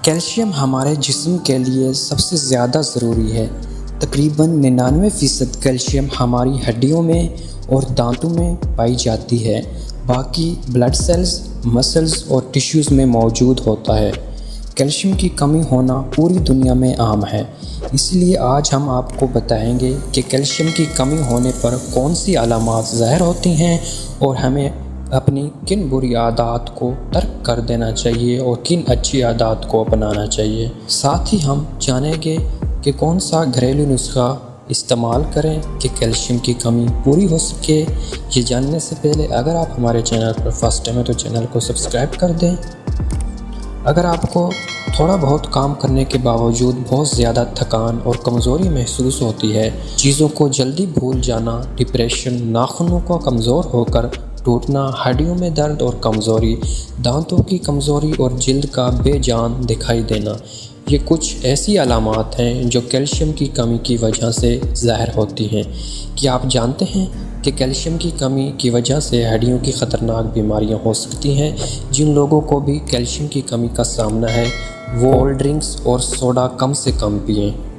Calcium ہمارے جسم کے لیے سب سے زیادہ ضروری ہے۔ تقریباً 99% کیلشیم ہماری ہڈیوں میں اور دانتوں میں پائی جاتی ہے، باقی بلڈ سیلز، مسلز اور ٹیشوز میں موجود ہوتا ہے۔ کیلشیم کی کمی ہونا پوری دنیا میں عام ہے، اس لیے آج ہم آپ کو بتائیں گے کہ کیلشیم کی کمی ہونے پر کون سی علامات ظاہر ہوتی ہیں اور ہمیں اپنی کن بری عادات کو ترک کر دینا چاہیے اور کن اچھی عادات کو اپنانا چاہیے۔ ساتھ ہی ہم جانیں گے کہ کون سا گھریلو نسخہ استعمال کریں کہ کیلشیم کی کمی پوری ہو سکے۔ یہ جاننے سے پہلے اگر آپ ہمارے چینل پر فرسٹ ٹائم ہیں تو چینل کو سبسکرائب کر دیں۔ اگر آپ کو تھوڑا بہت کام کرنے کے باوجود بہت زیادہ تھکان اور کمزوری محسوس ہوتی ہے، چیزوں کو جلدی بھول جانا، ڈپریشن، ناخنوں کو کمزور ہو کر ٹوٹنا، ہڈیوں میں درد اور کمزوری، دانتوں کی کمزوری اور جلد کا بے جان دکھائی دینا، یہ کچھ ایسی علامات ہیں جو کیلشیم کی کمی کی وجہ سے ظاہر ہوتی ہیں۔ کیا آپ جانتے ہیں کہ کیلشیم کی کمی کی وجہ سے ہڈیوں کی خطرناک بیماریاں ہو سکتی ہیں؟ جن لوگوں کو بھی کیلشیم کی کمی کا سامنا ہے وہ کولڈ ڈرنکس اور سوڈا کم سے کم پئیں۔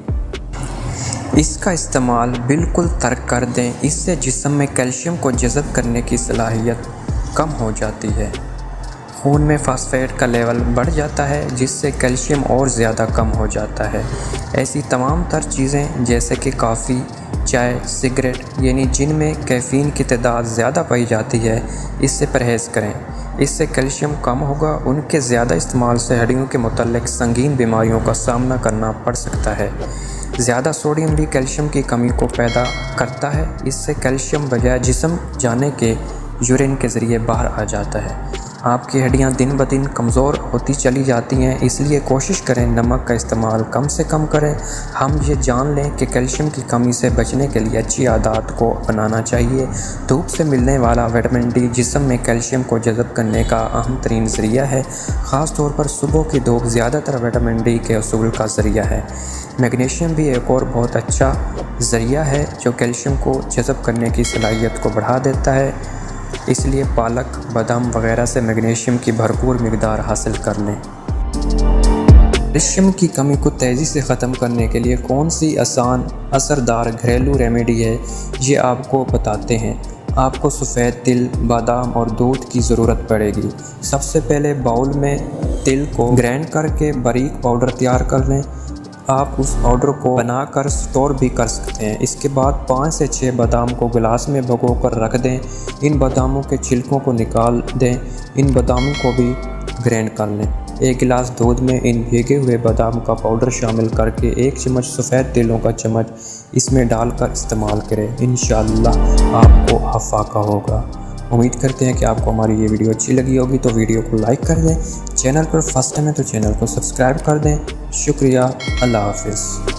اس کا استعمال بالکل ترک کر دیں، اس سے جسم میں کیلشیم کو جذب کرنے کی صلاحیت کم ہو جاتی ہے۔ خون میں فاسفیٹ کا لیول بڑھ جاتا ہے جس سے کیلشیم اور زیادہ کم ہو جاتا ہے۔ ایسی تمام تر چیزیں جیسے کہ کافی، چائے، سگریٹ یعنی جن میں کیفین کی تعداد زیادہ پائی جاتی ہے، اس سے پرہیز کریں۔ اس سے کیلشیم کم ہوگا۔ ان کے زیادہ استعمال سے ہڈیوں کے متعلق سنگین بیماریوں کا سامنا کرنا پڑ سکتا ہے۔ زیادہ سوڈیم بھی کیلشیم کی کمی کو پیدا کرتا ہے، اس سے کیلشیم بجائے جسم جانے کے یورین کے ذریعے باہر آ جاتا ہے۔ آپ کی ہڈیاں دن بدن کمزور ہوتی چلی جاتی ہیں، اس لیے کوشش کریں نمک کا استعمال کم سے کم کریں۔ ہم یہ جان لیں کہ کیلشیم کی کمی سے بچنے کے لیے اچھی عادات کو اپنانا چاہیے۔ دھوپ سے ملنے والا وٹامن ڈی جسم میں کیلشیم کو جذب کرنے کا اہم ترین ذریعہ ہے، خاص طور پر صبح کی دھوپ زیادہ تر وٹامن ڈی کے حصول کا ذریعہ ہے۔ میگنیشیم بھی ایک اور بہت اچھا ذریعہ ہے جو کیلشیم کو جذب کرنے کی صلاحیت کو بڑھا دیتا ہے، اس لیے پالک، بادام وغیرہ سے میگنیشیم کی بھرپور مقدار حاصل کر لیں۔ کیلشیم کی کمی کو تیزی سے ختم کرنے کے لیے کون سی آسان، اثردار گھریلو ریمیڈی ہے، یہ آپ کو بتاتے ہیں۔ آپ کو سفید تل، بادام اور دودھ کی ضرورت پڑے گی۔ سب سے پہلے باؤل میں تل کو گرائنڈ کر کے باریک پاؤڈر تیار کر لیں۔ آپ اس پاؤڈر کو بنا کر اسٹور بھی کر سکتے ہیں۔ اس کے بعد 5 سے 6 بادام کو گلاس میں بھگو کر رکھ دیں۔ ان باداموں کے چھلکوں کو نکال دیں۔ ان باداموں کو بھی گرائنڈ کر لیں۔ 1 گلاس دودھ میں ان بھیگے ہوئے بادام کا پاؤڈر شامل کر کے 1 چمچ سفید تیلوں کا چمچ اس میں ڈال کر استعمال کریں۔ انشاءاللہ آپ کو افاقہ ہوگا۔ امید کرتے ہیں کہ آپ کو ہماری یہ ویڈیو اچھی لگی ہوگی، تو ویڈیو کو لائک کر دیں۔ چینل پر فرسٹ ٹائم ہے تو چینل کو سبسکرائب کر دیں۔ شکریہ، اللہ حافظ۔